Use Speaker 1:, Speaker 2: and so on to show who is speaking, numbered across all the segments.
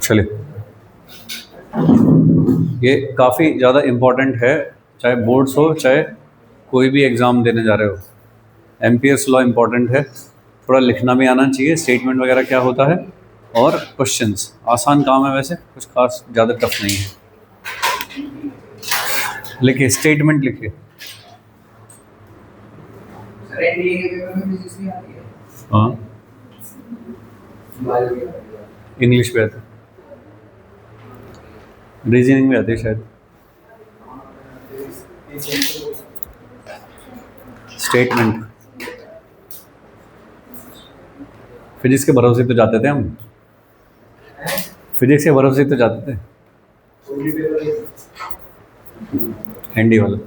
Speaker 1: चलिए, ये काफ़ी ज़्यादा इम्पोर्टेंट है, चाहे बोर्ड्स हो चाहे कोई भी एग्ज़ाम देने जा रहे हो। एमपीएस लॉ इम्पोर्टेंट है, थोड़ा लिखना भी आना चाहिए, स्टेटमेंट वगैरह क्या होता है, और क्वेश्चंस। आसान काम है वैसे, कुछ खास ज़्यादा टफ नहीं है। लिखिए, स्टेटमेंट लिखिए। हाँ, इंग्लिश भी आती है, रीजनिंग भी आती है शायद। स्टेटमेंट फिजिक्स के भरोसे तो जाते थे हम, फिजिक्स के भरोसे तो जाते थे, हिंदी वाला।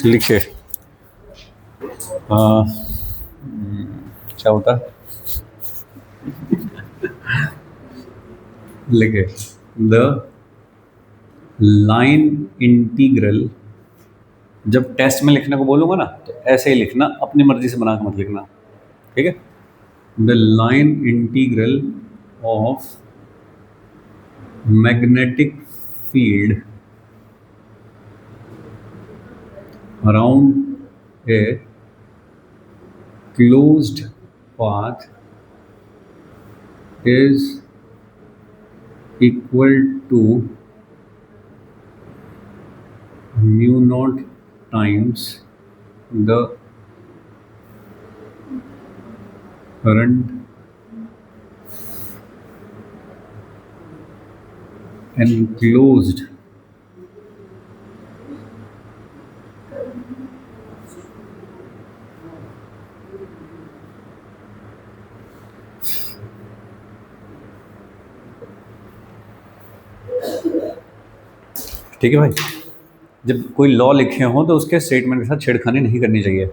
Speaker 1: लिखिए, क्या होता है, लिखिए, द लाइन इंटीग्रल। जब टेस्ट में लिखने को बोलूँगा ना, तो ऐसे ही लिखना, अपनी मर्जी से बना के मत लिखना, ठीक है। The line integral of magnetic field around A closed path is equal to mu naught times the current enclosed ठीक है भाई। जब कोई लॉ लिखे हों तो उसके स्टेटमेंट के साथ छेड़खानी नहीं करनी चाहिए,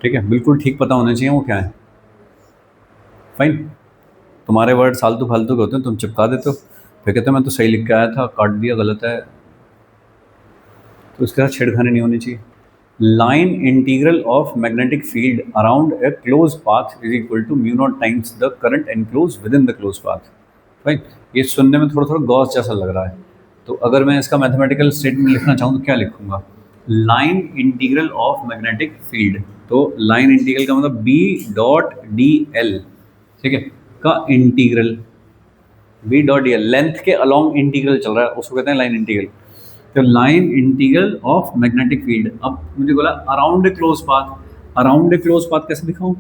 Speaker 1: ठीक है, बिल्कुल ठीक पता होना चाहिए वो क्या है। फाइन। तुम्हारे वर्ड फालतू फालतू के होते हैं, तुम चिपका देते हो, फिर कहते हो मैं तो सही लिख के आया था, काट दिया, गलत है, तो उसके साथ छेड़खानी नहीं होनी चाहिए। Line integral of magnetic field around a close path is equal to mu naught times the current enclose within the close path. Fine. ये सुनने में थोड़ा थोड़ा गॉस जैसा लग रहा है, तो अगर मैं इसका मैथमेटिकल स्टेटमेंट लिखना चाहूँ तो क्या लिखूंगा? Line integral of magnetic field, तो लाइन इंटीग्रल का मतलब बी डॉट डी एल, ठीक है, का integral, B dot D L, length के अलॉन्ग इंटीग्रल चल रहा है, उसको कहते हैं लाइन इंटीग्रल। तो line integral of magnetic field, अब मुझे बोला around a close path, around a close path कैसे दिखाऊं?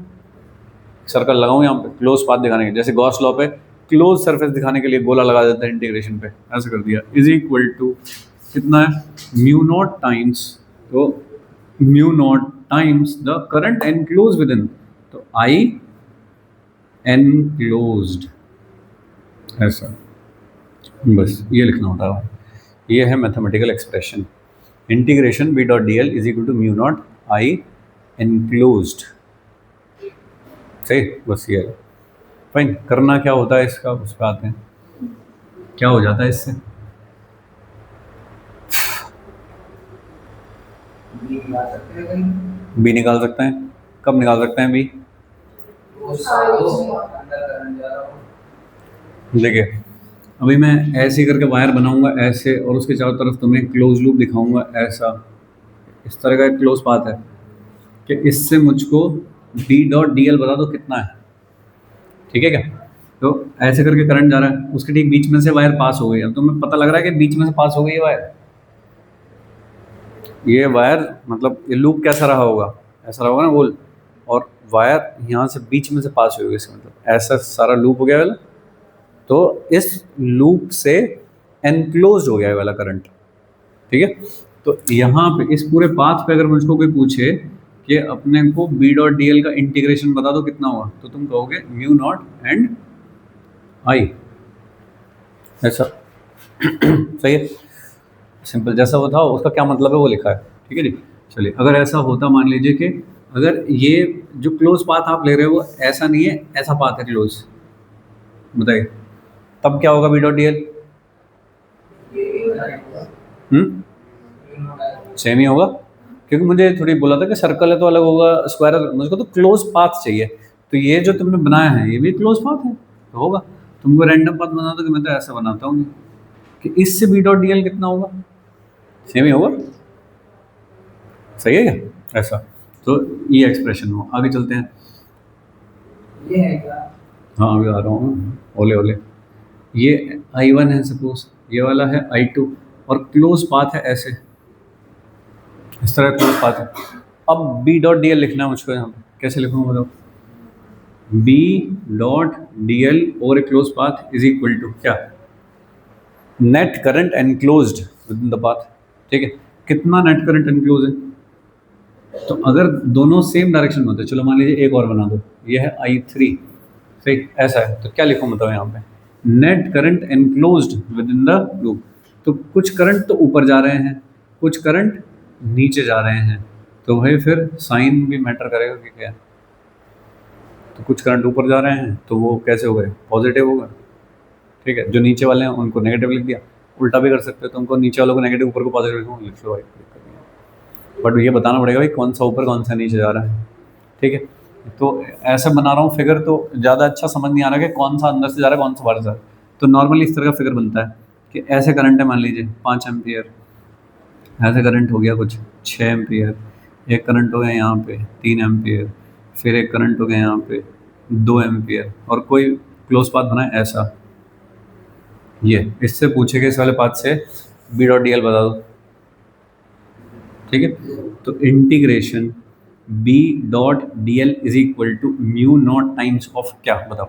Speaker 1: सर्कल लगाऊं यहाँ पे क्लोज पाथ दिखाने के, जैसे गॉस लॉ पे क्लोज सरफेस दिखाने के लिए गोला लगा देता है इंटीग्रेशन पे, ऐसे कर दिया, इज इक्वल टू कितना है, म्यू नॉट टाइम्स, तो mu naught times the current enclose with in, तो आई एनक्लोज्ड, ऐसा बस ये लिखना होता है। ये है mathematical expression, integration B dot D L is equal to mu naught I enclosed. सही, बस ये है। फाइन, करना क्या होता है इसका, उस पर आते हैं। क्या हो जाता है इससे, बी निकाल सकते हैं। कब निकाल सकते हैं बी, देखिए अभी मैं ऐसे ही करके वायर बनाऊंगा ऐसे, और उसके चारों तरफ तुम्हें क्लोज लूप दिखाऊंगा ऐसा, इस तरह का एक क्लोज पाथ है कि इससे मुझको बी डॉट डी एल बता दो कितना है, ठीक है क्या। तो ऐसे करके करंट जा रहा है, उसके ठीक बीच में से वायर पास हो गई। अब तुम्हें पता लग रहा है कि बीच में से पास हो गई है वायर, ये वायर मतलब ये लूप कैसा रहा होगा, ऐसा रहा होगा ना गोल, और वायर यहाँ से बीच में से पास हुई होगी, इसका मतलब ऐसा सारा लूप हो गया वाला। तो इस लूप से एनक्लोज हो गया है वाला करंट, ठीक है। तो यहाँ पे इस पूरे पाथ पे अगर मुझको कोई पूछे कि अपने को बी डॉट डी एल का इंटीग्रेशन बता दो कितना हुआ, तो तुम कहोगे म्यू नॉट एंड आई, ऐसा सही है, सिंपल। जैसा वो था उसका क्या मतलब है वो लिखा है, ठीक है जी। चलिए, अगर ऐसा होता, मान लीजिए कि अगर ये जो क्लोज पाथ आप ले रहे हो वो ऐसा नहीं है, ऐसा पाथ है क्लोज, बताइए तब क्या होगा B dot D L, same ही होगा, क्योंकि मुझे थोड़ी बोला था कि सर्कल है तो अलग होगा, स्क्वायर है, मुझको तो क्लोज पाथ चाहिए। तो ये जो तुमने बनाया है ये भी क्लोज पाथ है, तो होगा। तुमको रैंडम पाथ बना दो कि मैं तो ऐसा बनाता हूँ कि इससे बी डॉट डी एल कितना होगा, सेम ही होगा, सही है क्या, ऐसा। तो ये एक्सप्रेशन हो, आगे चलते हैं। ये है क्या, हाँ अभी आ रहा हूँ, ओले ओले। ये I1 है सपोज, ये वाला है I2, और क्लोज पाथ है ऐसे, इस तरह क्लोज पाथ है। अब बी डॉट डी एल लिखना है मुझको, यहाँ पे कैसे लिखूँगा बताओ, B dot D L over a close path is equal to क्या, net current enclosed within the path, ठीक है। कितना नेट करंट एनक्लोज है, तो अगर दोनों सेम डायरेक्शन में होते हैं, चलो मान लीजिए एक और बना दो, ये है I3, सही, ऐसा है, तो क्या लिखूँ बताओ यहाँ पे, net current enclosed within the loop. तो कुछ करंट तो ऊपर जा रहे हैं, कुछ करंट नीचे जा रहे हैं, तो भाई फिर साइन भी मैटर करेगा कि क्या। तो कुछ करंट ऊपर जा रहे हैं तो वो कैसे हो गए, पॉजिटिव होगा, ठीक है। जो नीचे वाले हैं उनको नेगेटिव लिख दिया, उल्टा भी कर सकते हो, तो उनको नीचे वालों को नेगेटिव, ऊपर को पॉजिटिव लिखो, लिख लो भाई, दिक्कत नहीं है। बट ये बताना पड़ेगा भाई कौन सा ऊपर कौन सा नीचे जा रहा है, ठीक है। तो ऐसे बना रहा हूँ फिगर, तो ज़्यादा अच्छा समझ नहीं आ रहा कि कौन सा अंदर से जा रहा है कौन सा बाहर से जा रहा है। तो नॉर्मली इस तरह का फिगर बनता है कि ऐसे करंट है, मान लीजिए 5 एम्पियर, ऐसे करंट हो गया कुछ 6 एम्पियर, एक करंट हो गया यहाँ पे 3 एम्पियर, फिर एक करंट हो गया यहाँ पे 2 एम्पियर, और कोई क्लोज पाथ बना है ऐसा। ये इससे पूछेगा इस वाले पाथ से बी डॉट डी एल बता दो, ठीक है। तो integration B dot D L is equal to mu naught times of क्या, बताओ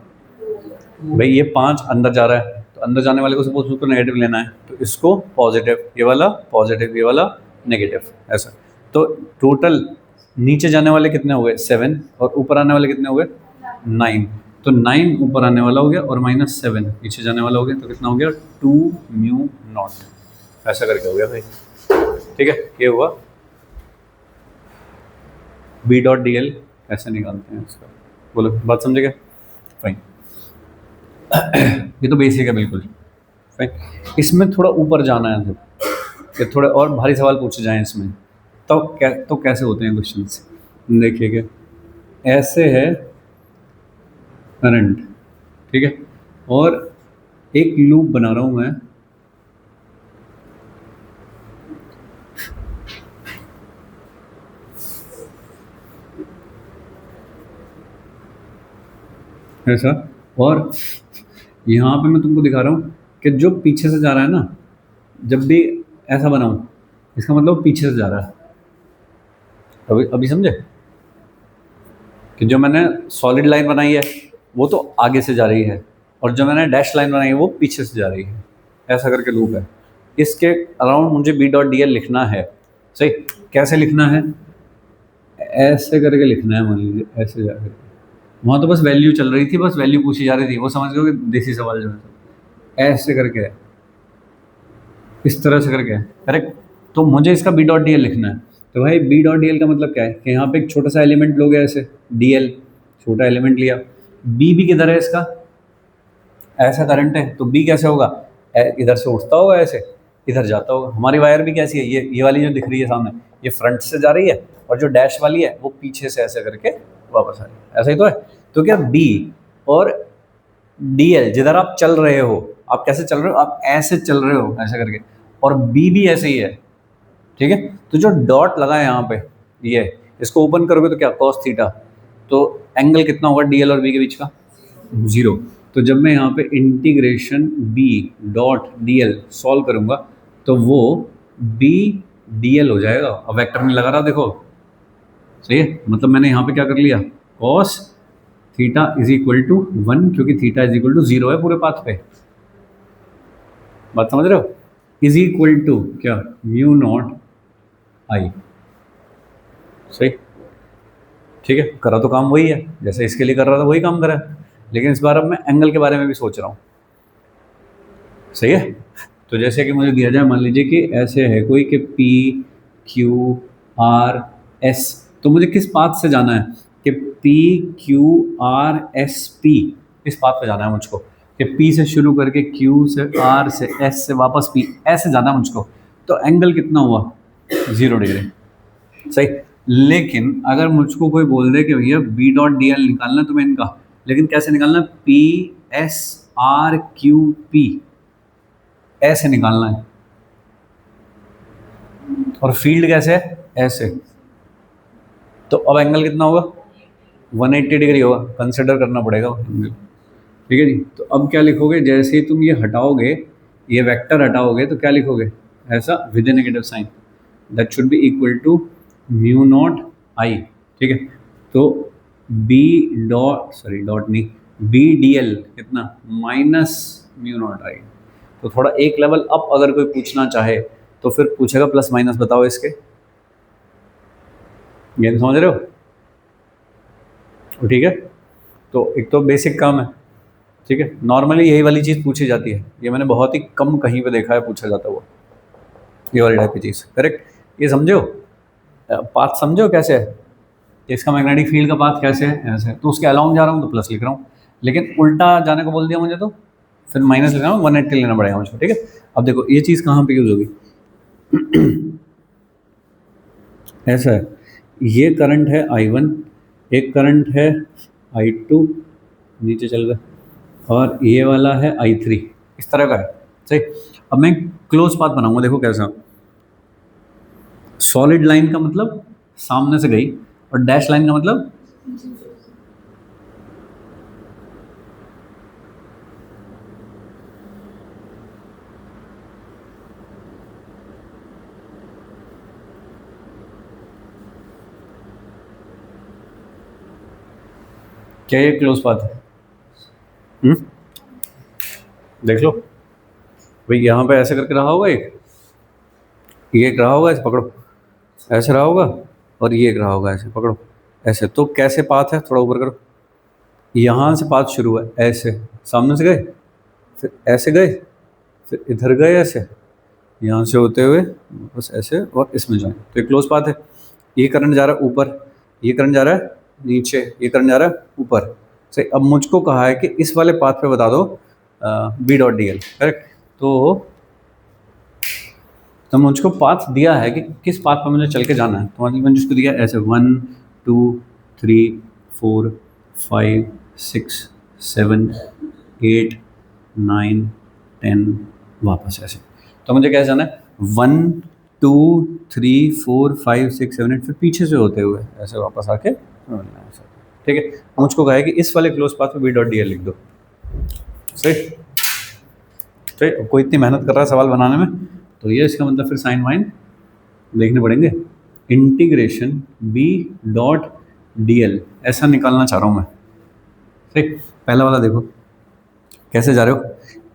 Speaker 1: भाई। ये 5 अंदर जा रहा है, तो अंदर जाने वाले को सपोज उसको नेगेटिव लेना है, तो इसको पॉजिटिव, ये वाला पॉजिटिव, ये वाला नेगेटिव, ऐसा। तो टोटल नीचे जाने वाले कितने हो गए 7, और ऊपर आने वाले कितने हो गए 9। तो 9 ऊपर आने वाला हो गया और -7 नीचे जाने वाला हो गया, तो कितना हो गया 2 म्यू नॉट, ऐसा करके हो गया भाई, ठीक है। ये हुआ बी डॉट डी एल कैसे निकालते हैं इसका, बोलो बात समझे क्या, फाइन। ये तो बेसिक है बिल्कुल, फाइन। इसमें थोड़ा ऊपर जाना है, कि थोड़े और भारी सवाल पूछे जाएं इसमें, तो कैसे होते हैं क्वेश्चंस, देखिए कि ऐसे है करंट, ठीक है, और एक लूप बना रहा हूँ मैं, ऐसा, और यहाँ पे मैं तुमको दिखा रहा हूँ कि जो पीछे से जा रहा है ना, जब भी ऐसा बनाऊँ इसका मतलब पीछे से जा रहा है। अभी अभी समझे कि जो मैंने सॉलिड लाइन बनाई है वो तो आगे से जा रही है, और जो मैंने डैश लाइन बनाई है वो पीछे से जा रही है, ऐसा करके लूप है। इसके अराउंड मुझे बी डॉट डी एल लिखना है। सही, कैसे लिखना है? ऐसे करके लिखना है, मान लीजिए ऐसे जा करके। वहाँ तो बस वैल्यू चल रही थी, बस वैल्यू पूछी जा रही थी, वो समझ गए कि देसी सवाल जो है ऐसे करके है, इस तरह से करके है, करेक्ट। तो मुझे इसका बी डॉट डी एल लिखना है। तो भाई बी डॉट डी एल का मतलब क्या है कि यहाँ पे एक छोटा सा एलिमेंट लोगे ऐसे, डी एल छोटा एलिमेंट लिया, बी भी किधर है इसका, ऐसा करंट है, तो बी कैसे होगा, इधर से उठता होगा ऐसे, इधर जाता होगा। हमारी वायर भी कैसी है, ये वाली जो दिख रही है सामने, ये फ्रंट से जा रही है, और जो डैश वाली है वो पीछे से ऐसे करके वापस आ रही है, ऐसा ही तो है। तो क्या बी और डी एल, जिधर आप चल रहे हो, आप कैसे चल रहे हो, आप ऐसे चल रहे हो ऐसे करके, और बी भी ऐसे ही है, ठीक है। तो जो डॉट लगा है यहाँ पे, ये इसको ओपन करोगे तो क्या, कॉस थीटा, तो एंगल कितना होगा डी एल और बी के बीच का, 0। तो जब मैं यहाँ पे integration B dot D L solve करूँगा तो वो बी डी एल हो जाएगा। अब वेक्टर नहीं लगा रहा, देखो सही है, मतलब मैंने यहाँ पे क्या कर लिया, cos theta is equal to 1, क्योंकि थीटा इज इक्वल टू 0 है पूरे पाथ पे, बात समझ रहे हो, इज इक्वल टू क्या, म्यू नॉट आई। सही, ठीक है, करा तो काम वही है जैसे इसके लिए कर रहा था, वही काम करा, लेकिन इस बार अब मैं एंगल के बारे में भी सोच रहा हूँ। सही है, तो जैसे कि मुझे दिया जाए, मान लीजिए कि ऐसे है कोई कि पी क्यू आर एस, तो मुझे किस पाथ से जाना है कि P Q R S P, इस पाथ पे जाना है मुझको, कि पी से शुरू करके क्यू से आर से एस से वापस पी, ऐसे जाना है मुझको। तो एंगल कितना हुआ, 0 डिग्री। सही, लेकिन अगर मुझको कोई बोल दे कि भैया बी डॉट डी एल निकालना है तुम्हें इनका, लेकिन कैसे निकालना, P S R Q P, ऐसे निकालना है, और फील्ड कैसे है, ऐसे, तो अब एंगल कितना होगा, 180 डिग्री होगा, कंसिडर करना पड़ेगा एंगल, ठीक है जी। तो अब क्या लिखोगे, जैसे ही तुम ये हटाओगे, ये वेक्टर हटाओगे, तो क्या लिखोगे, ऐसा with a negative sign, that should be equal to mu naught I, ठीक है। तो बी डॉट, सॉरी डॉट नहीं, बी डी एल कितना, माइनस म्यू नॉट आई। तो थोड़ा एक लेवल अप अगर कोई पूछना चाहे तो फिर पूछेगा प्लस माइनस बताओ इसके, ये तो समझ रहे हो, ठीक है। तो एक तो बेसिक काम है, ठीक है, नॉर्मली यही वाली चीज़ पूछी जाती है, ये मैंने बहुत ही कम कहीं पे देखा है पूछा जाता हुआ, ये वाली टाइप की चीज़, करेक्ट। ये समझो, पाथ समझो कैसे है, इसका मैग्नेटिक फील्ड का पाथ कैसे है, ऐसे है, तो उसके अलाउंड जा रहा हूँ तो प्लस लिख रहा हूँ, लेकिन उल्टा जाने को बोल दिया मुझे तो फिर माइनस लिख रहा हूँ, 180 लेना पड़ेगा मुझको, ठीक है। अब देखो ये चीज़ कहाँ पे यूज़ होगी, ऐसा है, ये करंट है I1, एक करंट है I2 नीचे चल रहा है, और ये वाला है I3, इस तरह का है, सही। अब मैं क्लोज पाथ बनाऊंगा, देखो कैसा, सॉलिड लाइन का मतलब सामने से गई, और डैश लाइन का मतलब क्या, ये क्लोज पाथ है, देख लो भाई, यहाँ पे ऐसे करके रहा होगा, ये एक रहा होगा, ऐसे पकड़ो, ऐसे रहा होगा, और ये एक रहा होगा, ऐसे पकड़ो, ऐसे, तो कैसे पाथ है, थोड़ा ऊपर करो, यहाँ से पाथ शुरू हुआ, ऐसे सामने से गए, फिर ऐसे गए, फिर इधर गए ऐसे, यहाँ से होते हुए बस ऐसे, और इसमें जाए, तो ये क्लोज पाथ है। ये करंट जा रहा है ऊपर, ये करंट जा रहा है नीचे, ये करंट जा रहा है ऊपर, सही। अब मुझको कहा है कि इस वाले पाथ पे बता दो B dot D L, correct. तो मुझको पाथ दिया है कि किस पाथ पर मुझे चल के जाना है, तो मैंने जिसको दिया ऐसे 1 2 3 4 5 6 7 8 9 10, वापस ऐसे, तो मुझे कैसे जाना है, 1 2 3 4 5 6 7 8, फिर पीछे से होते हुए ऐसे वापस आके मिलना है, ठीक है। मुझको कहा है कि इस वाले क्लोज पाथ पे बी डॉट डी एल लिख दो, सही। कोई इतनी मेहनत कर रहा है सवाल बनाने में, तो ये इसका मतलब फिर साइन वाइन देखने पड़ेंगे। Integration B dot D L ऐसा निकालना चाह रहा हूँ मैं, ठीक। पहला वाला देखो कैसे जा रहे हो,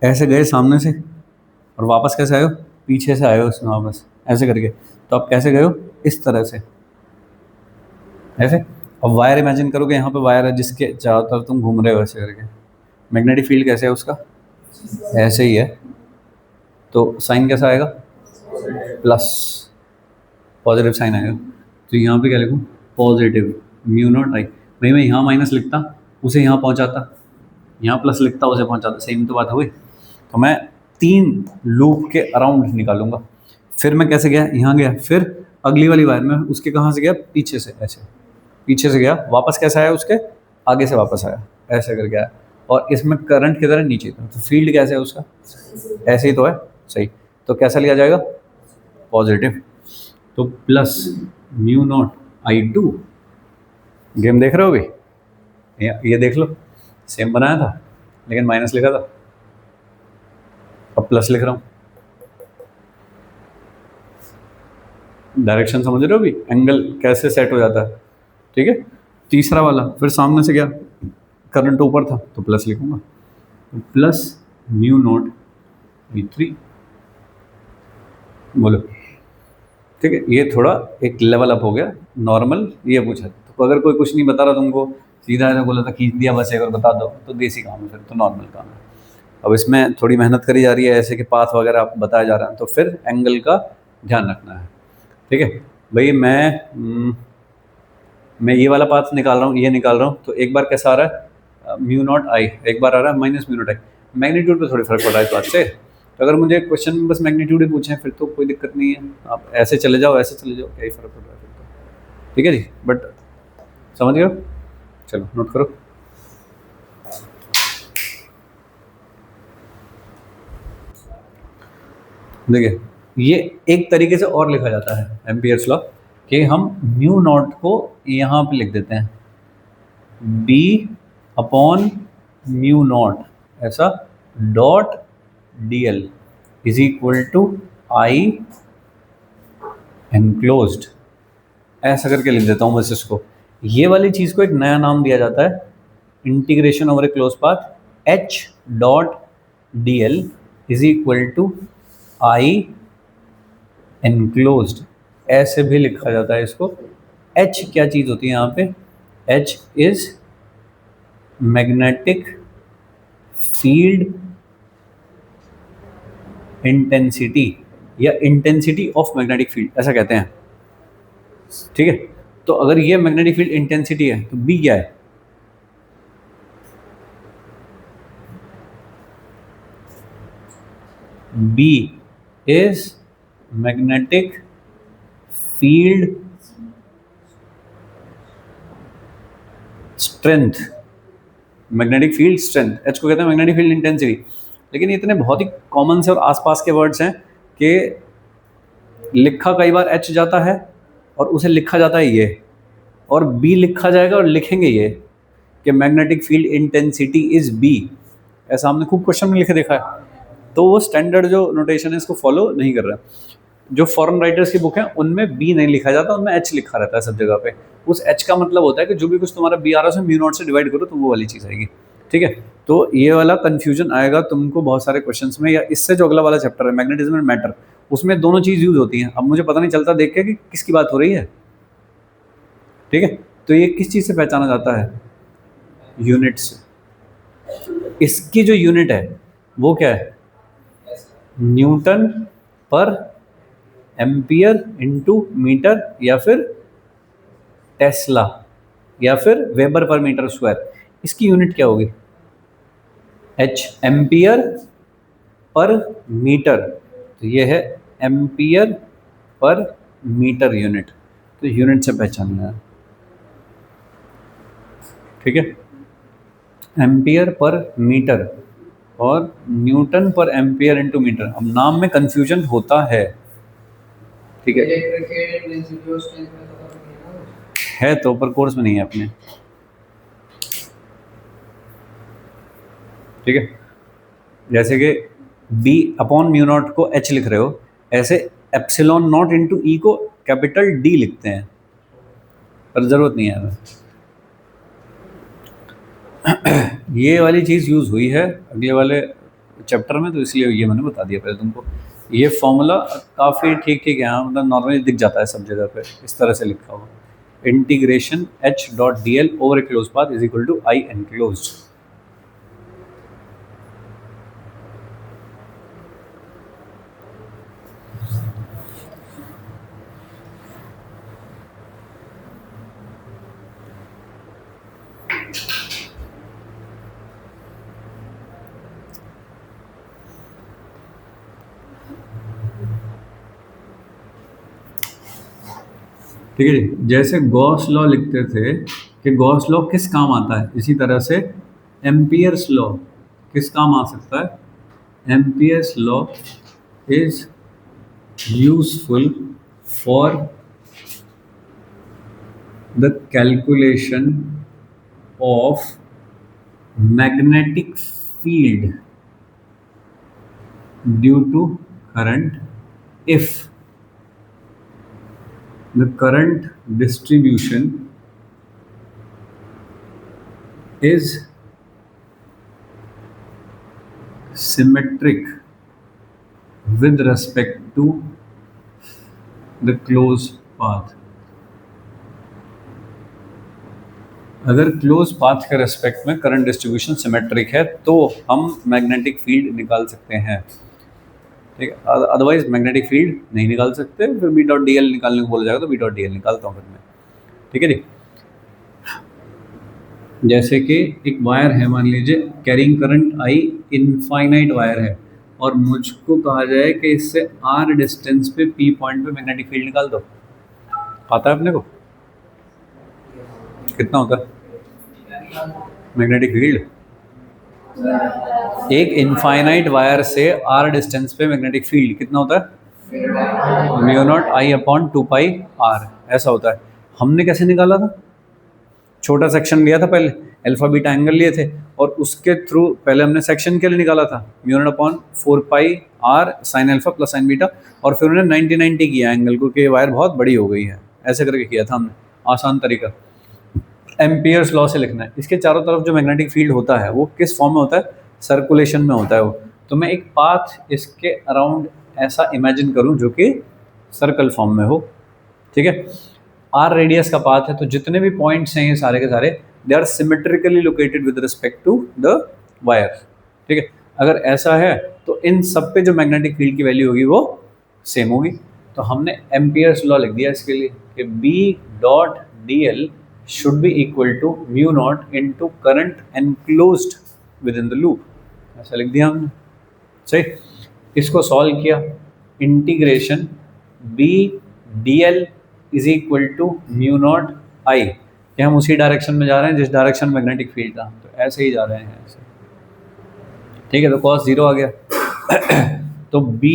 Speaker 1: ऐसे गए सामने से, और वापस कैसे आए हो, पीछे से आए हो उसमें वापस ऐसे करके, तो आप कैसे गए हो, इस तरह से ऐसे। अब वायर इमेजिन करोगे, यहाँ पे वायर है जिसके चारों तरफ तुम घूम रहे हो ऐसे करके, मैग्नेटिक फील्ड कैसे है उसका, ऐसे ही है, तो साइन कैसा आएगा, प्लस, पॉजिटिव साइन आएगा। तो यहाँ पे क्या लिखूँ, पॉजिटिव म्यू नॉट आई। भाई मैं यहाँ माइनस लिखता उसे यहाँ पहुँचाता, यहाँ प्लस लिखता उसे पहुँचाता, सेम तो बात हो गई। तो मैं 3 लूप के अराउंड निकालूंगा। फिर मैं कैसे गया, यहाँ गया, फिर अगली वाली वायर में उसके कहाँ से गया, पीछे से, ऐसे पीछे से गया, वापस कैसे आया, उसके आगे से वापस आया, ऐसे करके आया। और इसमें करंट किधर है, नीचे, तो फील्ड कैसे है उसका, ऐसे ही तो है, सही। तो कैसा लिया जाएगा, पॉजिटिव। तो plus mu naught I two, game देख रहे हो अभी, ये देख लो, सेम बनाया था लेकिन माइनस लिखा था, अब प्लस लिख रहा हूँ। डायरेक्शन समझ रहे हो अभी, एंगल कैसे सेट हो जाता है, ठीक है। तीसरा वाला फिर सामने से गया, करंट ऊपर था तो प्लस लिखूंगा, तो प्लस म्यू नॉट V3, बोलो, ठीक है। ये थोड़ा एक लेवल अप हो गया, नॉर्मल ये पूछा। तो अगर कोई कुछ नहीं बता रहा तुमको, सीधा ऐसा बोला था खींच दिया बस एक और बता दो, तो देसी काम है, फिर तो नॉर्मल काम है। अब इसमें थोड़ी मेहनत करी जा रही है, ऐसे कि पाथ वगैरह आप बताया जा रहा है, तो फिर एंगल का ध्यान रखना है, ठीक है भाई। मैं ये वाला पाथ निकाल रहा हूँ, ये निकाल रहा हूँ, तो एक बार कैसा आ रहा है, म्यू नॉट आई, एक बार आ रहा है माइनस म्यू नॉट आई। मैग्नीट्यूड पे थोड़ी फर्क पड़ रहा है इस बात से। तो अगर मुझे क्वेश्चन में बस मैग्नीट्यूड ही पूछे फिर तो कोई दिक्कत नहीं है, आप ऐसे चले जाओ, ऐसे चले जाओ, क्या ही फर्क पड़ रहा है फिर तो, ठीक है जी। बट समझ गए, चलो नोट करो। देखिए, ये एक तरीके से और लिखा जाता है एम्पियर्स लॉ, कि हम म्यू नॉट को यहाँ पे लिख देते हैं बी अपॉन म्यू नॉट, ऐसा, dot D L is equal to I enclosed, ऐसा करके लिख देता हूँ बस इसको। ये वाली चीज़ को एक नया नाम दिया जाता है, integration over a close path H dot D L is equal to I enclosed, ऐसे भी लिखा जाता है इसको। एच क्या चीज़ होती है यहाँ पे, H is magnetic field intensity, या इंटेंसिटी ऑफ मैग्नेटिक फील्ड, ऐसा कहते हैं, ठीक है। तो अगर ये मैग्नेटिक फील्ड इंटेंसिटी है तो बी क्या है, B is magnetic field strength, magnetic field strength, H को कहते हैं मैग्नेटिक फील्ड इंटेंसिटी। लेकिन ये इतने बहुत ही कॉमन से और आसपास के वर्ड्स हैं कि लिखा कई बार एच जाता है और उसे लिखा जाता है ये, और बी लिखा जाएगा और लिखेंगे ये कि magnetic field intensity is B, ऐसा हमने खूब क्वेश्चन में लिखे देखा है। तो वो स्टैंडर्ड जो नोटेशन है इसको फॉलो नहीं कर रहा है। जो फॉरेन राइटर्स की बुक है उनमें बी नहीं लिखा जाता, उनमें एच लिखा रहता है सब जगह पे। उस एच का मतलब होता है कि जो भी कुछ तुम्हारा बी आ रहा है म्यू नॉट से डिवाइड करो तो वो वाली चीज़ आएगी, ठीक है। तो ये वाला कंफ्यूजन आएगा तुमको बहुत सारे क्वेश्चंस में, या इससे जो अगला वाला चैप्टर है मैग्नेटिज्म एंड मैटर, उसमें दोनों चीज़ यूज होती हैं। अब मुझे पता नहीं चलता देख के कि किसकी बात हो रही है, ठीक है। तो ये किस चीज़ से पहचाना जाता है, यूनिट से। इसकी जो यूनिट है वो क्या है, न्यूटन पर एम्पियर इंटू मीटर, या फिर टेस्ला, या फिर वेबर पर मीटर स्क्वायर। इसकी यूनिट क्या होगी, एच, एम्पियर पर मीटर, तो ये है एम्पियर पर मीटर यूनिट, तो यूनिट से पहचानना है, ठीक है। एम्पियर पर मीटर और न्यूटन पर एम्पियर इंटू मीटर। अब नाम में कंफ्यूजन होता है, ठीक है तो पर कोर्स में नहीं है अपने, ठीक है। जैसे कि बी अपॉन म्यू नॉट को एच लिख रहे हो, ऐसे एप्सिलॉन नॉट इंटू ई को कैपिटल डी लिखते हैं, पर ज़रूरत नहीं है। ये वाली चीज़ यूज़ हुई है अगले वाले चैप्टर में, तो इसलिए ये मैंने बता दिया पहले तुमको। ये फॉर्मूला काफ़ी ठीक ठीक है, हाँ, मतलब नॉर्मली दिख जाता है सब जगह पे इस तरह से लिखा हुआ, integration H dot D L over a close path is equal to I enclose. ठीक है जी, जैसे गॉस लॉ लिखते थे कि गॉस लॉ किस काम आता है, इसी तरह से एम्पियर्स लॉ किस काम आ सकता है। Ampere's law is useful for the calculation of magnetic field due to current if the current distribution is symmetric with respect to the closed path। अगर क्लोज पाथ के रेस्पेक्ट में करंट डिस्ट्रीब्यूशन सिमेट्रिक है तो हम magnetic field निकाल सकते हैं। ठीक है, अदरवाइज मैग्नेटिक फील्ड नहीं निकाल सकते, फिर बी डॉट डी एल निकालने को बोला जाएगा तो बी डॉट डी एल निकालता हूँ फिर मैं। ठीक है जी, जैसे कि एक वायर है, मान लीजिए carrying current I, infinite wire है, और मुझको कहा जाए कि इससे आर डिस्टेंस पे पी पॉइंट पे मैग्नेटिक फील्ड निकाल दो, आता है अपने को कितना होता है मैग्नेटिक फील्ड? एक इनफाइनाइट वायर से आर डिस्टेंस पे मैग्नेटिक फील्ड कितना होता है? Mu naught I upon 2 pi R, ऐसा होता है। हमने कैसे निकाला था? छोटा सेक्शन लिया था पहले, अल्फा बीटा एंगल लिए थे, और उसके थ्रू पहले हमने सेक्शन के लिए निकाला था mu naught upon 4 pi R sine alpha plus sine beta, और फिर उन्होंने 90-90 किया एंगल को कि वायर बहुत बड़ी हो गई है, ऐसे करके किया था हमने, आसान तरीका। एम्पियर्स लॉ से लिखना है। इसके चारों तरफ जो मैग्नेटिक फील्ड होता है वो किस फॉर्म में होता है? सर्कुलेशन में होता है वो। तो मैं एक पाथ इसके अराउंड ऐसा इमेजिन करूं जो कि सर्कल फॉर्म में हो। ठीक है, आर रेडियस का पाथ है, तो जितने भी पॉइंट्स हैं ये सारे के सारे they are symmetrically located with respect to the wire. ठीक है, अगर ऐसा है तो इन सब पे जो मैग्नेटिक फील्ड की वैल्यू होगी वो सेम होगी। तो हमने एम्पियर्स लॉ लिख दिया इसके लिए कि B dot D L should be equal to mu naught into current enclosed within the loop, ऐसा लिख दिया हमने। सही, इसको सॉल्व किया, integration b dl is equal to mu naught I, कि हम उसी डायरेक्शन में जा रहे हैं जिस डायरेक्शन में मैग्नेटिक फील्ड था, तो ऐसे ही जा रहे हैं ऐसे। ठीक है, तो cos 0 आ गया तो b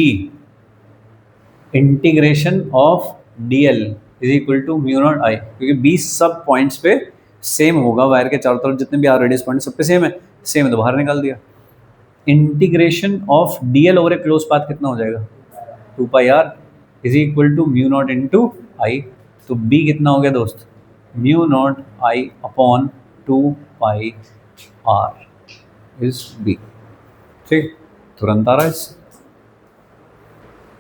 Speaker 1: integration of dl is equal to mu naught I, क्योंकि 20 सब पॉइंट्स पे सेम होगा, वायर के चारों तरफ जितने भी आर रेडियस पॉइंट सब पे सेम है तो बाहर निकाल दिया। Integration of DL over a close path कितना हो जाएगा? 2 pi R is equal to mu naught into I, तो बी कितना हो गया दोस्त? Mu naught I upon 2 pi R is B. ठीक, तुरंत आ रहा है इससे।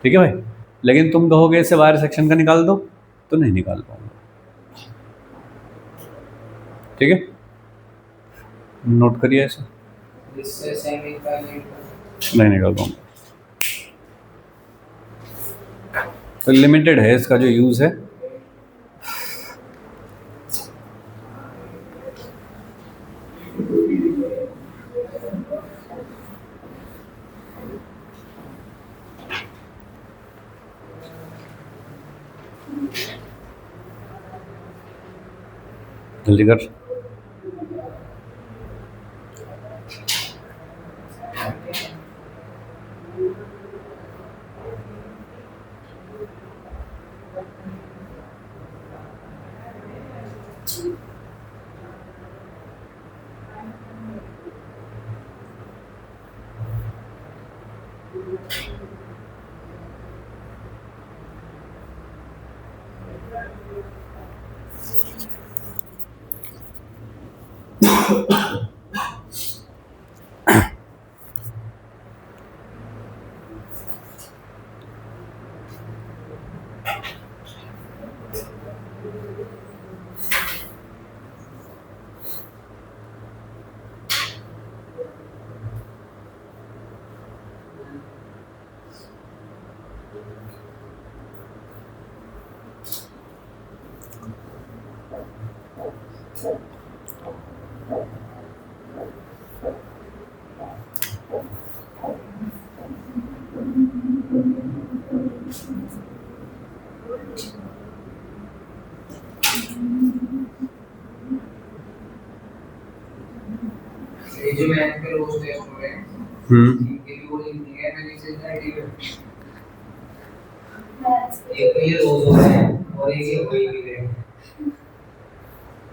Speaker 1: ठीक है भाई, लेकिन तुम कहोगे इसे वायर सेक्शन का निकाल दो तो नहीं निकाल पाऊंगा। ठीक है, नोट करिए ऐसे, नहीं निकाल पाऊंगा। तो लिमिटेड है इसका जो यूज है। जल्दी कर।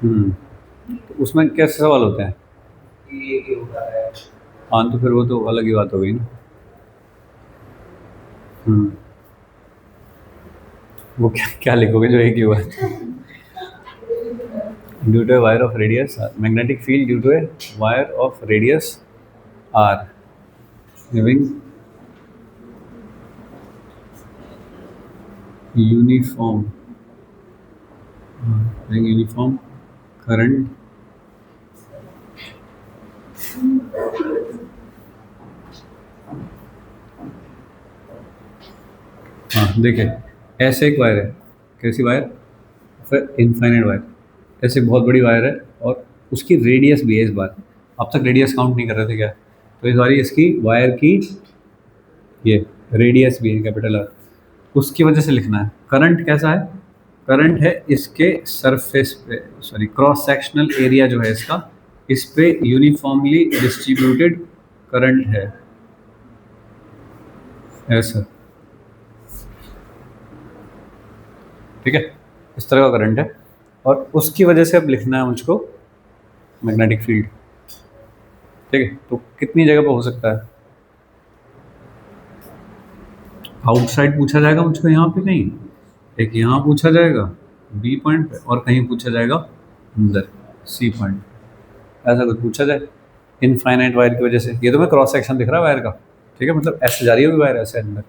Speaker 1: हम्म तो उसमें कैसे सवाल होते हैं? हाँ तो फिर वो तो अलग ही बात हो गई ना। हम्म वो क्या क्या लिखोगे जो एक ही हुआ? Due to a wire of radius magnetic field due to a wire of radius R giving uniform uniform current हाँ देखिए, ऐसे एक वायर है, कैसी वायर? फिर इनफाइनाइट वायर, ऐसे बहुत बड़ी वायर है और उसकी रेडियस भी है इस बार। अब तक रेडियस काउंट नहीं कर रहे थे क्या? तो इस बार इसकी वायर की ये रेडियस भी है कैपिटल आर, उसकी वजह से लिखना है। करंट कैसा है? करंट है इसके सरफेस पे, सॉरी क्रॉस सेक्शनल एरिया जो है इसका, इस पे यूनिफॉर्मली डिस्ट्रीब्यूटेड करंट है ऐसा, ठीक है? इस तरह का करंट है और उसकी वजह से अब लिखना है मुझको मैग्नेटिक फील्ड, ठीक है? तो कितनी जगह पर हो सकता है? आउटसाइड पूछा जाएगा मुझको यहाँ पे कहीं, एक यहाँ पूछा जाएगा बी पॉइंट पे और कहीं पूछा जाएगा अंदर सी पॉइंट, ऐसा कुछ पूछा जाए इनफाइनाइट वायर की वजह से। ये तो मैं क्रॉस सेक्शन दिख रहा है वायर का, ठीक है? मतलब ऐसे जा रही होगी वायर ऐसे अंदर,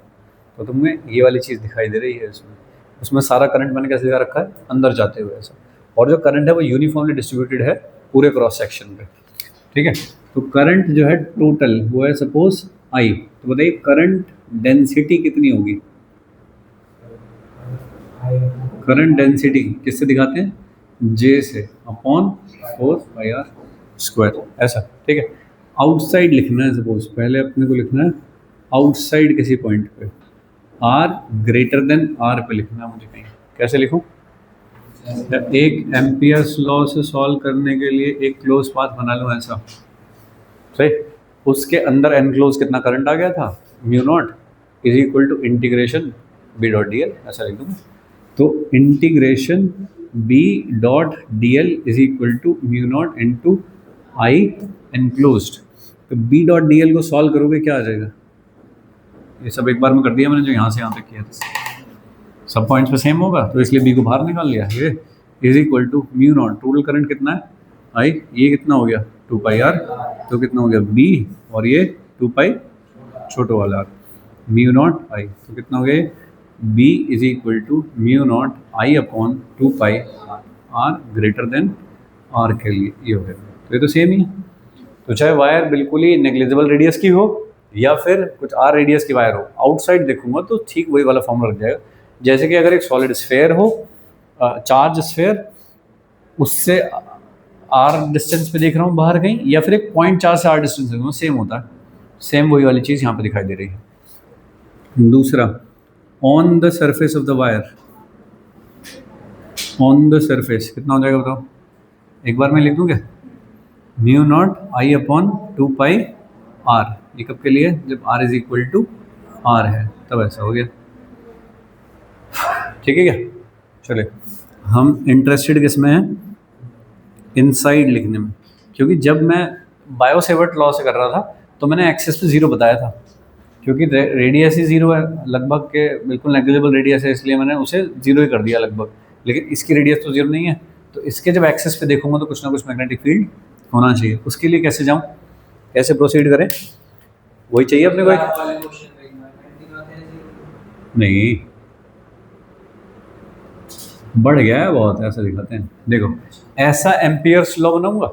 Speaker 1: तो तुम्हें ये वाली चीज़ दिखाई दे रही है इसमें। उसमें सारा करंट मैंने कैसे दिखा रखा है? अंदर जाते हुए ऐसा, और जो करंट है वो यूनिफॉर्मली डिस्ट्रीब्यूटेड है पूरे क्रॉस सेक्शन पे, ठीक है? तो करंट जो है टोटल वो है सपोज आई, तो बताइए करंट डेंसिटी कितनी होगी? करंट डेंसिटी किससे दिखाते हैं? जे से, अपॉन 4 पाई आर स्क्वायर, ऐसा, ठीक है? आउटसाइड लिखना है सपोज, पहले अपने को लिखना है आउटसाइड किसी पॉइंट पे, आर ग्रेटर देन आर पे लिखना है मुझे कहीं। कैसे लिखूं? एक एम्पियर्स लॉ से सॉल्व करने के लिए एक क्लोज पाथ बना लूँ ऐसा, सही? उसके अंदर एनक्लोज कितना करंट आ गया था? Mu naught is equal to integration B dot D L, ऐसा लिख दूँगा। तो integration B dot D L is equal to mu naught into I enclosed. तो बी डॉट डी एल को सॉल्व करोगे क्या आ जाएगा? ये सब एक बार में कर दिया मैंने, जो यहाँ से यहाँ तक किया था सब पॉइंट्स पे सेम होगा, तो इसलिए बी को बाहर निकाल लिया। ये is equal to mu naught, total current कितना है आई, ये कितना हो गया 2 पाई आर, तो कितना हो गया बी, और ये 2 पाई छोटो वाला आर, म्यू नॉट आई, तो कितना हो गया B is equal to mu naught I upon 2 pi R greater than R के लिए, ये हो गया। तो ये तो सेम ही है। तो चाहे वायर बिल्कुल ही नेग्लिजिबल रेडियस की हो या फिर कुछ आर रेडियस की वायर हो, आउटसाइड देखूंगा तो ठीक वही वाला फॉर्मूला लग जाएगा। जैसे कि अगर एक सॉलिड स्फेयर हो, चार्ज स्फेयर, उससे आर डिस्टेंस पे देख रहा हूँ बाहर कहीं, या फिर एक पॉइंट चार्ज से आर डिस्टेंस देख रहा हूँ, सेम होता है, सेम वही वाली चीज़ यहाँ पे दिखाई दे रही है। दूसरा, on the surface of the wire, on the surface कितना हो जाएगा बताओ? एक बार मैं लिख दूँ क्या? Mu naught I upon 2 pi R, ये कब के लिए? जब R is equal to R है, तब ऐसा हो गया, ठीक है क्या? चले, हम इंटरेस्टेड किस में हैं? इनसाइड लिखने में, क्योंकि जब मैं बायोसेवर्ट लॉ से कर रहा था तो मैंने एक्सेस पे 0 बताया था, क्योंकि रेडियस ही 0 है लगभग के, बिल्कुल नेग्लिजिबल रेडियस है, इसलिए मैंने उसे 0 ही कर दिया लगभग। लेकिन इसकी रेडियस तो 0 नहीं है, तो इसके जब एक्सेस पे देखूंगा तो कुछ ना कुछ मैग्नेटिक फील्ड होना चाहिए। उसके लिए कैसे जाऊँ, कैसे प्रोसीड करें? वही चाहिए अपने को नहीं, बढ़ गया है बहुत, ऐसा दिखाते हैं। देखो, ऐसा एम्पियर्स लॉ बनाऊंगा,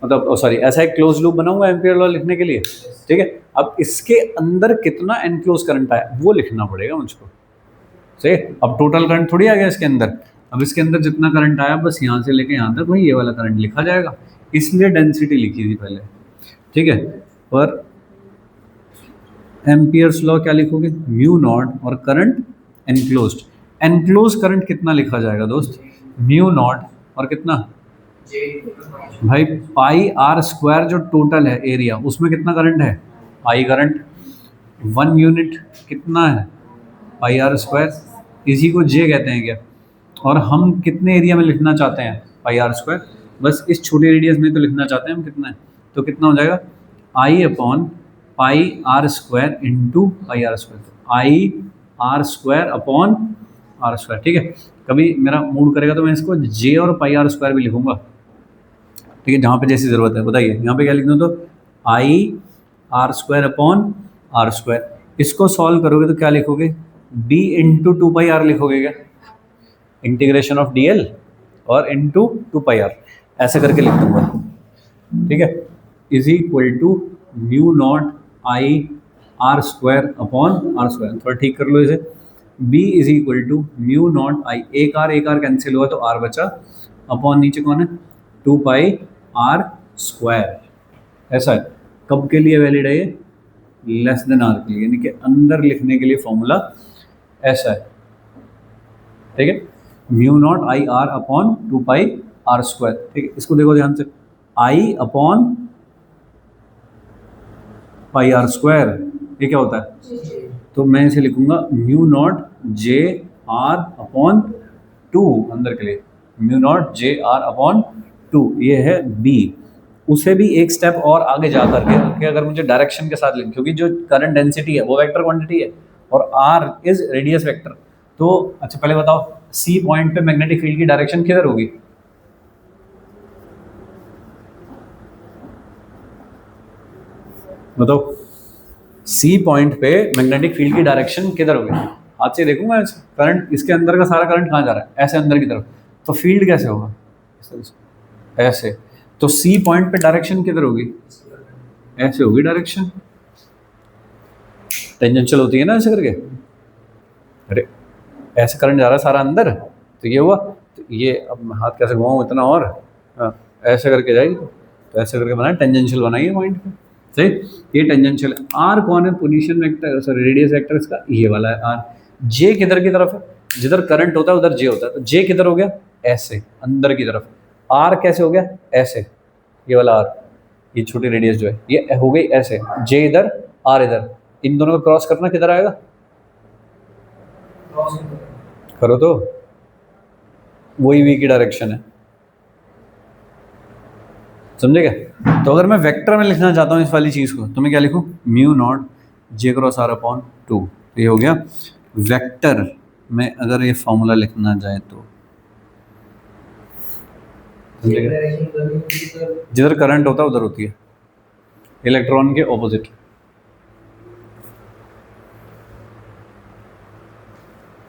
Speaker 1: मतलब सॉरी ऐसा एक क्लोज लूप बनाऊंगा एम्पियर लॉ लिखने के लिए, ठीक है? अब इसके अंदर कितना एनक्लोज करंट आया वो लिखना पड़ेगा मुझको, सही? अब टोटल करंट थोड़ी आ गया इसके अंदर, अब इसके अंदर जितना करंट आया बस यहाँ से लेके यहाँ तक वही ये वाला करंट लिखा जाएगा, इसलिए डेंसिटी लिखी थी पहले, ठीक है? पर एम्पियर्स लॉ क्या लिखोगे? म्यू नॉट और करंट एनक्लोज्ड, एनक्लोज करंट कितना लिखा जाएगा दोस्त? म्यू नॉट और कितना भाई पाई आर स्क्वायर जो टोटल है एरिया, उसमें कितना करंट है? पाई करंट। 1 यूनिट कितना है? पाई आर स्क्वायर। इसी को जे कहते हैं क्या? और हम कितने एरिया में लिखना चाहते हैं पाई आर स्क्वायर? बस इस छोटे रेडियस में तो लिखना चाहते हैं हम। कितना है? तो कितना हो जाएगा? I upon pi R square into pi R square. I R square upon R square. ठीक है, कभी मेरा मूड करेगा तो मैं इसको जे और पाई आर स्क्वायर भी लिखूंगा। ठीक है, जहाँ पे जैसी ज़रूरत है। बताइए यहाँ पे क्या लिख दूँ? तो I R square upon R square. इसको सॉल्व करोगे तो क्या लिखोगे? B into two pi R लिखोगे क्या? इंटीग्रेशन ऑफ डी एल और इंटू टू पाई आर, ऐसे करके लिख दूंगा। ठीक है, is equal to mu naught I R square upon R square. थोड़ा ठीक कर लो इसे। B is equal to mu naught I, एक आर कैंसिल हुआ तो आर बचा, अपॉन नीचे कौन है? Two pi R square. ऐसा है। कब के लिए वैलिड है ये? लेस देन आर के लिए, यानी कि अंदर लिखने के लिए फॉर्मूला ऐसा है। ठीक है, mu naught I R upon two pi R square. ठीक है, इसको देखो ध्यान से। I upon pi R square, ये क्या होता है? तो मैं इसे लिखूंगा mu naught J R upon two, अंदर के लिए mu naught J R upon two. ये है बी। उसे भी एक स्टेप और आगे जा करके कि अगर मुझे डायरेक्शन के साथ लिख, क्योंकि जो करंट डेंसिटी है वो वेक्टर क्वांटिटी है और आर इज रेडियस वेक्टर। तो अच्छा पहले बताओ, सी पॉइंट पे मैग्नेटिक फील्ड की डायरेक्शन किधर होगी? बताओ, सी पॉइंट पे मैग्नेटिक फील्ड की डायरेक्शन किधर होगी? हाथ से देखूंगा करंट, इसके अंदर का सारा करंट कहाँ जा रहा है? ऐसे अंदर की तरफ। तो फील्ड कैसे होगा? इस तरह से, ऐसे। तो सी पॉइंट पे डायरेक्शन किधर होगी? ऐसे होगी डायरेक्शन। टेंजेंशियल होती है ना ऐसे करके। अरे ऐसे करंट जा रहा है सारा अंदर, तो ये हुआ। तो ये अब मैं हाथ कैसे घुमाऊँ इतना और? हाँ, ऐसे करके जाएगी। तो ऐसे करके बनाए, टेंजेंशियल बनाइए पॉइंट पे। सही, ये टेंजेंशियल है। आर कौन है? Position vector, sorry radius vector इसका ये वाला है आर। जे किधर की तरफ है? जिधर करंट होता है उधर जे होता है। तो जे किधर हो गया? ऐसे अंदर की तरफ। आर कैसे हो गया? ऐसे, ये वाला आर, ये छोटी रेडियस जो है ये हो गई ऐसे। जे इधर, आर इधर। इन दोनों को क्रॉस करना किधर आएगा? करो तो, वही वी की डायरेक्शन है। समझे क्या? तो अगर मैं वेक्टर में लिखना चाहता हूँ इस वाली चीज़ को, तो मैं क्या लिखूँ? Mu naught J cross R upon two. ये हो गया वेक्टर में। अगर ये फॉर्मूला लिखना जाए तो जिधर करंट होता है उधर होती है, इलेक्ट्रॉन के ऑपोजिट।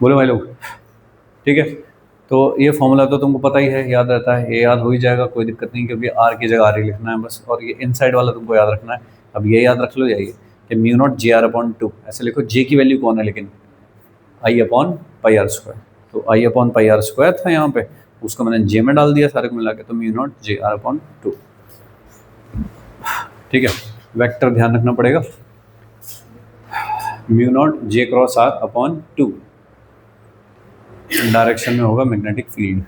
Speaker 1: बोलो भाई लोग। ठीक है, तो ये फॉर्मूला तो तुमको पता ही है, याद रहता है, ये याद हो ही जाएगा, कोई दिक्कत नहीं, क्योंकि आर की जगह आर ही लिखना है बस। और ये इनसाइड वाला तुमको याद रखना है। अब ये याद रख लो जाइए कि mu naught J R upon to. ऐसे लिखो, जे की वैल्यू कौन है लेकिन? आई अपॉन पाई आर स्क्वायर। तो आई अपॉन पाई आर स्क्वायर था यहाँ पे, उसको मैंने जे में डाल दिया सारे को मिला के, तो mu naught J R upon two. ठीक है, वेक्टर ध्यान रखना पड़ेगा। Mu naught J cross R upon two, direction में होगा मैग्नेटिक फील्ड।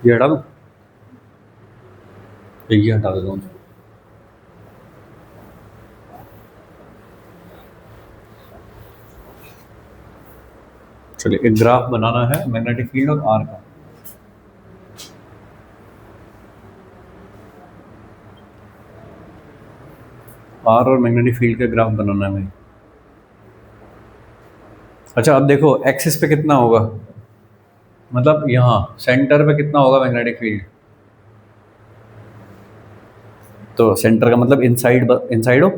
Speaker 1: ये हटा दूँ, ये हटा देता हूँ। चलिए, एक ग्राफ बनाना है मैग्नेटिक फील्ड और आर का। आर और मैग्नेटिक फील्ड का ग्राफ बनाना है भाई। अच्छा, अब देखो एक्सिस पे कितना होगा, मतलब यहाँ सेंटर पे कितना होगा मैग्नेटिक फील्ड। तो सेंटर का मतलब इनसाइड, इनसाइड हो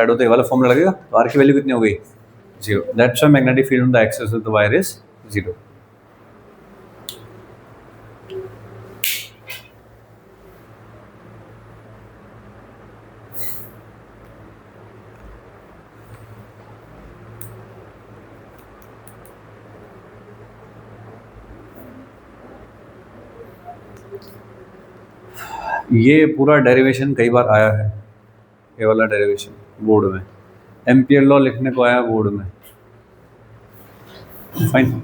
Speaker 1: तो ये वाला फॉर्मूला लगेगा। तो आर की वैल्यू कितनी हो गई, 0। That's why magnetic field on the axis of the wire is 0। ये पूरा डेरिवेशन कई बार आया है, ये वाला डेरिवेशन बोर्ड में, एम्पियर लॉ लिखने को आया बोर्ड में। फाइन,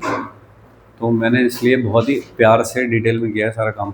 Speaker 1: तो मैंने इसलिए बहुत ही प्यार से डिटेल में किया है सारा काम।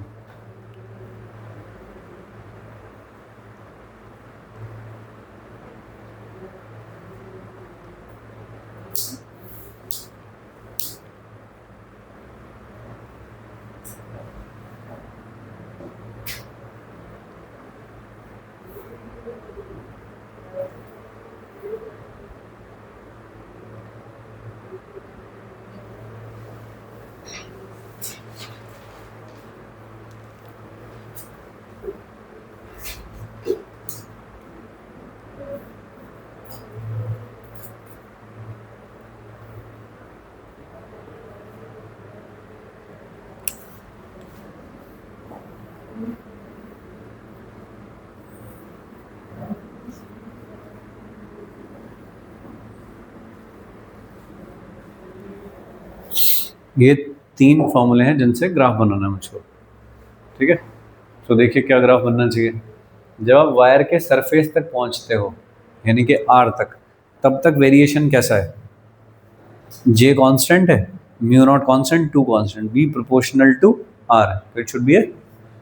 Speaker 1: ये 3 फॉर्मूले हैं जिनसे ग्राफ बनाना है मुझको, ठीक है। तो देखिए क्या ग्राफ बनना चाहिए। जब आप वायर के सरफेस तक पहुंचते हो, यानी कि आर तक, तब तक वेरिएशन कैसा है, जे कांस्टेंट है, mu naught constant, two constant, B proportional to R, तो it should be a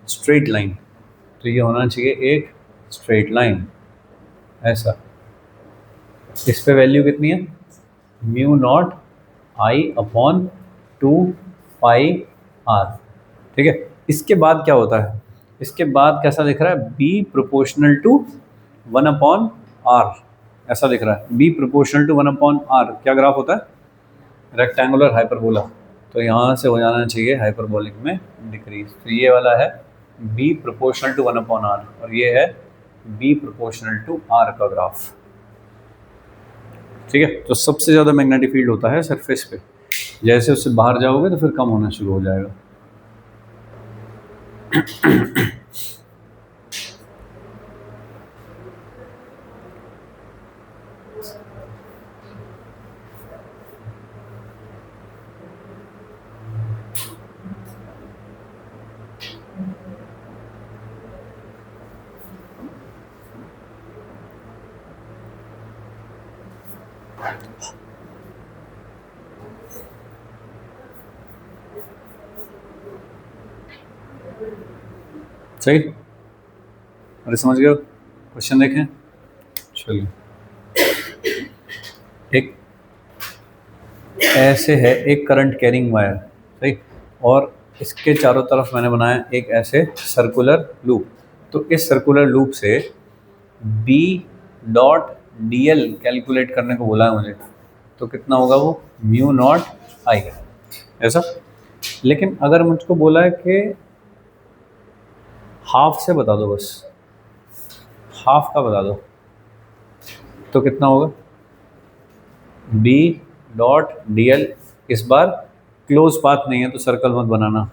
Speaker 1: straight line. तो ये होना चाहिए एक स्ट्रेट लाइन ऐसा। इस पे वैल्यू कितनी है, mu naught I upon 2 pi R, ठीक है। इसके बाद क्या होता है, इसके बाद कैसा दिख रहा है, B proportional to 1 upon R, ऐसा दिख रहा है। B proportional to 1 upon R क्या ग्राफ होता है, रेक्टेंगुलर हाइपरबोला। तो यहाँ से हो जाना चाहिए हाइपरबोलिक में डिक्रीज। तो ये वाला है B proportional to 1 upon R, और ये है बी प्रोपोर्शनल टू आर का ग्राफ, ठीक है। तो सबसे ज़्यादा मैग्नेटिक फील्ड होता है सरफेस पे, जैसे उससे बाहर जाओगे तो फिर कम होना शुरू हो जाएगा। सही, अरे समझ गए, क्वेश्चन देखें। चलिए, एक ऐसे है एक करंट कैरिंग वायर, सही, और इसके चारों तरफ मैंने बनाया एक ऐसे सर्कुलर लूप। तो इस सर्कुलर लूप से B dot D L calculate करने को बोला है मुझे। तो कितना होगा वो, म्यू नॉट आई, ऐसा। लेकिन अगर मुझको बोला है कि हाफ से बता दो, बस हाफ का बता दो, तो कितना होगा, बी डॉट डी एल, इस बार क्लोज पाथ नहीं है तो सर्कल मत बनाना,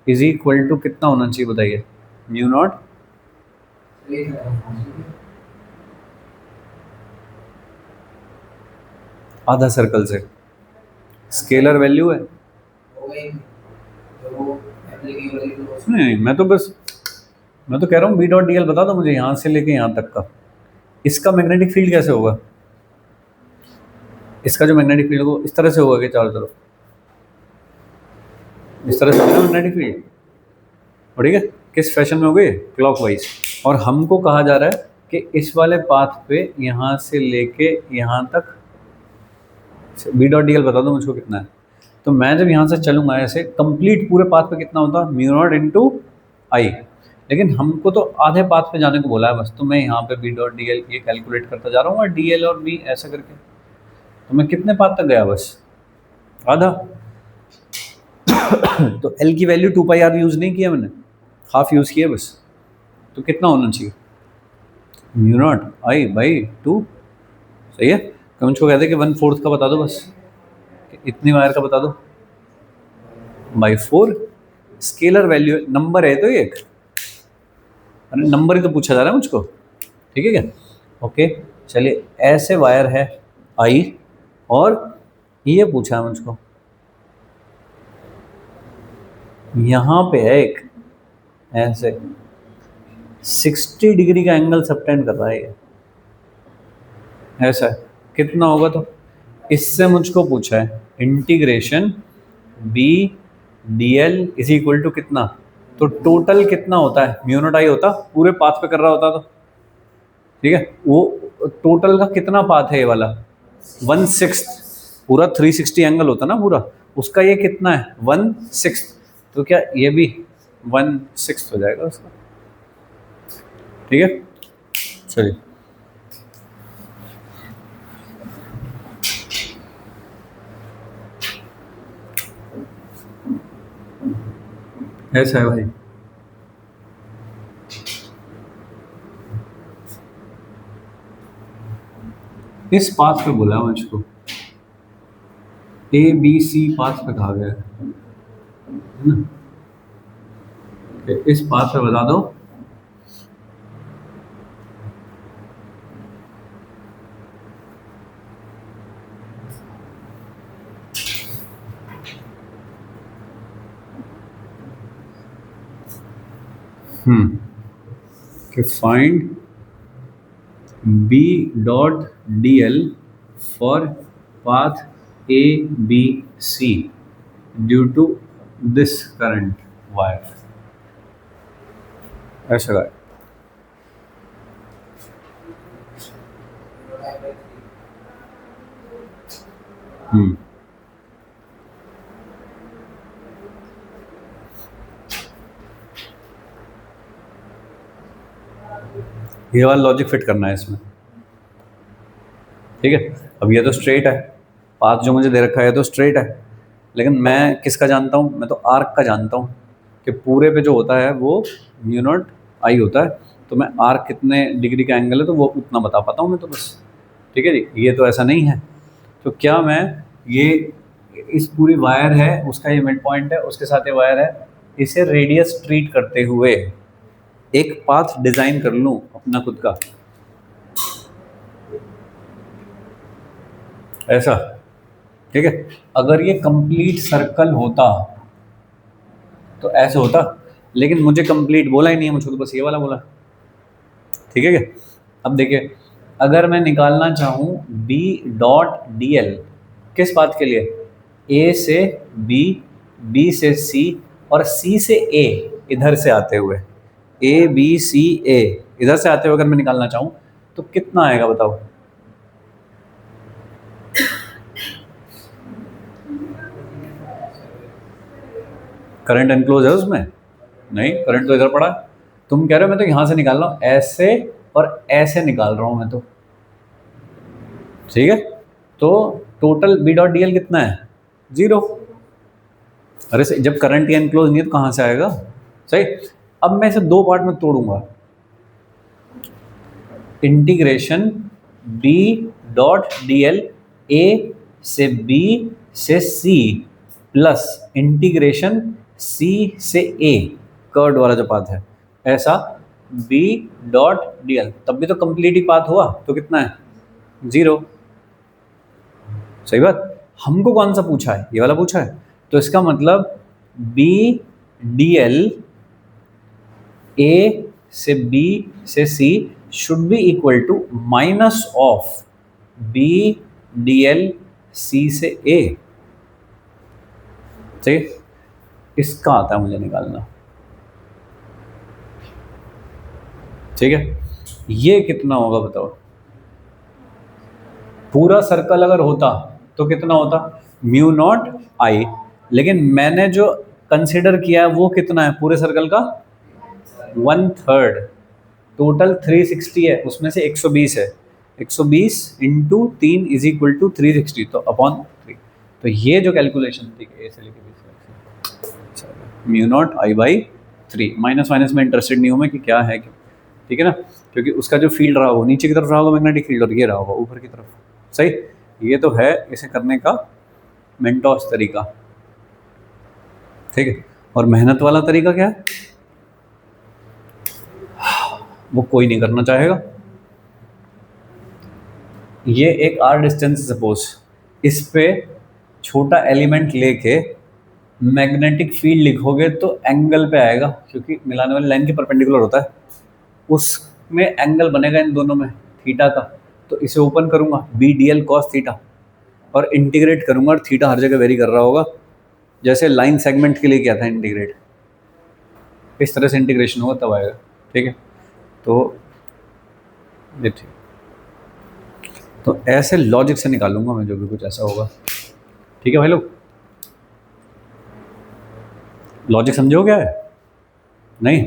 Speaker 1: इज इक्वल टू कितना होना चाहिए बताइए, म्यू नॉट आधा सर्कल से। स्केलर वैल्यू है, नहीं मैं तो कह रहा हूँ बी डॉट डी एल बता दो मुझे यहाँ से लेके यहाँ तक का। इसका मैग्नेटिक फील्ड कैसे होगा, इसका जो मैग्नेटिक फील्ड होगा इस तरह से होगा कि चारों तरफ इस तरह से होगा मैग्नेटिक फील्ड। और ठीक है, किस फैशन में हो गए, क्लॉकवाइज। और हमको कहा जा रहा है कि इस वाले पाथ पे यहाँ से लेके यहाँ तक बी डॉट डी एल बता दो मुझको कितना है। तो मैं जब यहाँ से चलूंगा ऐसे कंप्लीट पूरे पाथ पे कितना होता, म्यू नॉट इंटू आई। लेकिन हमको तो आधे पाथ पे जाने को बोला है बस, तो मैं यहाँ पे बी डॉट डी एल ये कैलकुलेट करता जा रहा हूँ और डी एल और बी ऐसा करके। तो मैं कितने पाथ तक गया, बस आधा। तो एल की वैल्यू 2πr यूज़ नहीं किया मैंने, हाफ यूज़ किया बस। तो कितना होना चाहिए, म्यू नॉट आई बाई 2। सही है। तो मुझको कहते हैं कि 1/4 का बता दो बस, कि इतनी वायर का बता दो बाई 4। स्केलर वैल्यू नंबर है तो ये एक, अरे नंबर ही तो पूछा जा रहा है मुझको, ठीक है क्या। ओके चलिए, ऐसे वायर है आई और ये पूछा है मुझको, यहाँ पे है एक ऐसे 60 डिग्री का एंगल सबटेंड कर रहा है ये, ऐसा है। कितना होगा, तो इससे मुझको पूछा है integration B D L is equal to कितना, तो टोटल कितना होता है, म्यू नॉट आई होता, पूरे पाथ पे कर रहा होता तो, ठीक है। वो टोटल का कितना पाथ है ये वाला, 1/6, पूरा 360 एंगल होता ना पूरा, उसका ये कितना है 1/6। तो क्या ये भी 1/6 हो जाएगा उसका, ठीक है। चलिए ऐसा है भाई। इस पाथ पे बोला मुझको, ए बी सी पाथ पे कहा गया है ना, इस पाथ पे बता दो कि find B dot D L for path A B C due to this current wire, ऐसा है। ये वाला लॉजिक फिट करना है इसमें, ठीक है। अब ये तो स्ट्रेट है, पाथ जो मुझे दे रखा है तो स्ट्रेट है, लेकिन मैं किसका जानता हूँ, मैं तो आर्क का जानता हूँ कि पूरे पे जो होता है वो म्यू नॉट आई होता है। तो मैं आर्क कितने डिग्री का एंगल है तो वो उतना बता पाता हूँ मैं तो बस, ठीक है जी। ये तो ऐसा नहीं है, तो क्या मैं ये इस पूरी वायर है उसका ये मिड पॉइंट है, उसके साथ ये वायर है, इसे रेडियस ट्रीट करते हुए एक पाथ डिजाइन कर लूं अपना खुद का, ऐसा, ठीक है। अगर ये कंप्लीट सर्कल होता तो ऐसे होता, लेकिन मुझे कंप्लीट बोला ही नहीं है, मुझको तो बस ये वाला बोला, ठीक है क्या। अब देखिए, अगर मैं निकालना चाहूँ बी डॉट डी एल किस बात के लिए, ए से बी, बी से सी और सी से ए, इधर से आते हुए ए बी सी ए इधर से आते हुए अगर मैं निकालना चाहूँ तो कितना आएगा बताओ। करंट एनक्लोज है उसमें, नहीं करंट तो इधर पड़ा है। तुम कह रहे हो मैं तो यहाँ से निकाल रहा हूँ, ऐसे और ऐसे निकाल रहा हूँ मैं तो, ठीक है। तो total B dot D L कितना है, 0। अरे जब करंट ही एनक्लोज नहीं है तो कहाँ से आएगा, सही। अब मैं इसे दो पार्ट में तोड़ूंगा, integration B dot D L A से बी से सी प्लस इंटीग्रेशन सी से ए, कर्ड वाला जो पाथ है ऐसा, बी डॉट डी एल, तब भी तो कंप्लीट ही पाथ हुआ, तो कितना है 0, सही बात। हमको कौन सा पूछा है, ये वाला पूछा है, तो इसका मतलब बी डी एल ए से बी से C should be equal to minus of B D L C से ए, सही। इसका आता है मुझे निकालना, ठीक है, ये कितना होगा बताओ? पूरा सर्कल अगर होता तो कितना होता? म्यू नॉट आई, लेकिन मैंने जो कंसिडर किया है वो कितना है पूरे सर्कल का? 1/3। टोटल 360 है, उसमें से 120 है। 120 इंटू 3 इज इक्वल टू 360, तो अपॉन 3। तो ये जो कैलकुलेशन थी ए से लेके बी से, mu naught I by 3, minus minus में इंटरेस्टेड नहीं हूँ मैं कि क्या है क्या, ठीक है ना, क्योंकि उसका जो फील्ड रहा वो नीचे की तरफ रहा होगा मैग्नेटिक फील्ड, और ये रहा होगा ऊपर की तरफ। सही, ये तो है इसे करने का मेंटोस तरीका, ठीक है। और मेहनत वाला तरीका क्या है? वो कोई नहीं करना चाहेगा। ये एक आर डिस्टेंस सपोज, इस पे छोटा एलिमेंट लेके मैग्नेटिक फील्ड लिखोगे तो एंगल पे आएगा, क्योंकि मिलाने वाली लाइन के परपेंडिकुलर होता है, उसमें एंगल बनेगा इन दोनों में थीटा का। तो इसे ओपन करूंगा B D L cos theta, और इंटीग्रेट करूंगा, और थीटा हर जगह वेरी कर रहा होगा, जैसे लाइन सेगमेंट के लिए किया था इंटीग्रेट, इस तरह से इंटीग्रेशन होगा तब आएगा, ठीक है। तो ये ठीक, तो ऐसे लॉजिक से निकालूंगा मैं जो भी कुछ ऐसा होगा, ठीक है भाई लोग। लॉजिक समझो क्या है? नहीं?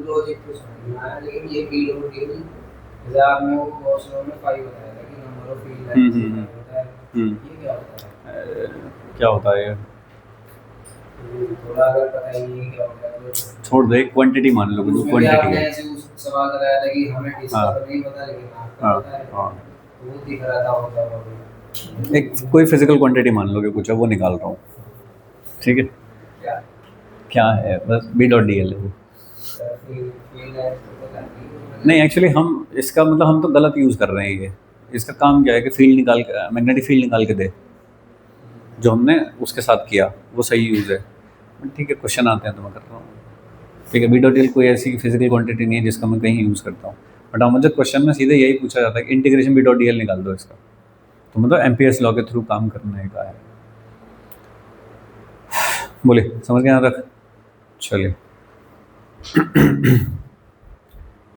Speaker 2: लॉजिक तो समझ में आया, लेकिन ये फील्ड और डी जैसे आपने वो गॉस लॉ में पाई बताया था कि नंबर ऑफ फील्ड लाइंस होता है, ये क्या होता है?
Speaker 1: क्या होता है ये?
Speaker 2: थोड़ा अगर बताइए क्या होता है तो।
Speaker 1: छोड़ दो, एक क्वांटिटी मान लो, जो
Speaker 2: उसमें भी
Speaker 1: क्वांटिटी
Speaker 2: आपने
Speaker 1: है।
Speaker 2: ऐसे उस सवाल कराया था कि हमें
Speaker 1: हाँ।
Speaker 2: इसका तो नहीं पता, लेकिन आपका
Speaker 1: हाँ
Speaker 2: पता है,
Speaker 1: हाँ,
Speaker 2: तो वो दिख रहा था होता होगा।
Speaker 1: एक कोई फिजिकल क्वांटिटी मान लो कि कुछ है, वो निकाल रहा हूँ, ठीक है।
Speaker 2: क्या
Speaker 1: क्या है? बस बी डॉट डी एल है वो।
Speaker 2: फील्ड लाइंस तो पता
Speaker 1: नहीं, एक्चुअली हम इसका मतलब हम तो गलत यूज़ कर रहे हैं। ये इसका काम क्या है कि फील्ड निकाल के, मैग्नेटिक फील्ड निकाल के दे, जो हमने उसके साथ किया वो सही यूज़ है। ठीक है, क्वेश्चन आते हैं तो मैं कर रहा हूँ, ठीक है। बी डॉट डी एल कोई ऐसी फिजिकल क्वांटिटी नहीं है जिसका मैं कहीं यूज़ करता हूँ, बट हाँ मुझे क्वेश्चन में सीधे यही पूछा जाता है कि integration B dot D L निकाल दो इसका, तो मतलब एमपीएस लॉ के थ्रू काम करने का है। बोले समझ गए यहाँ तक? चलिए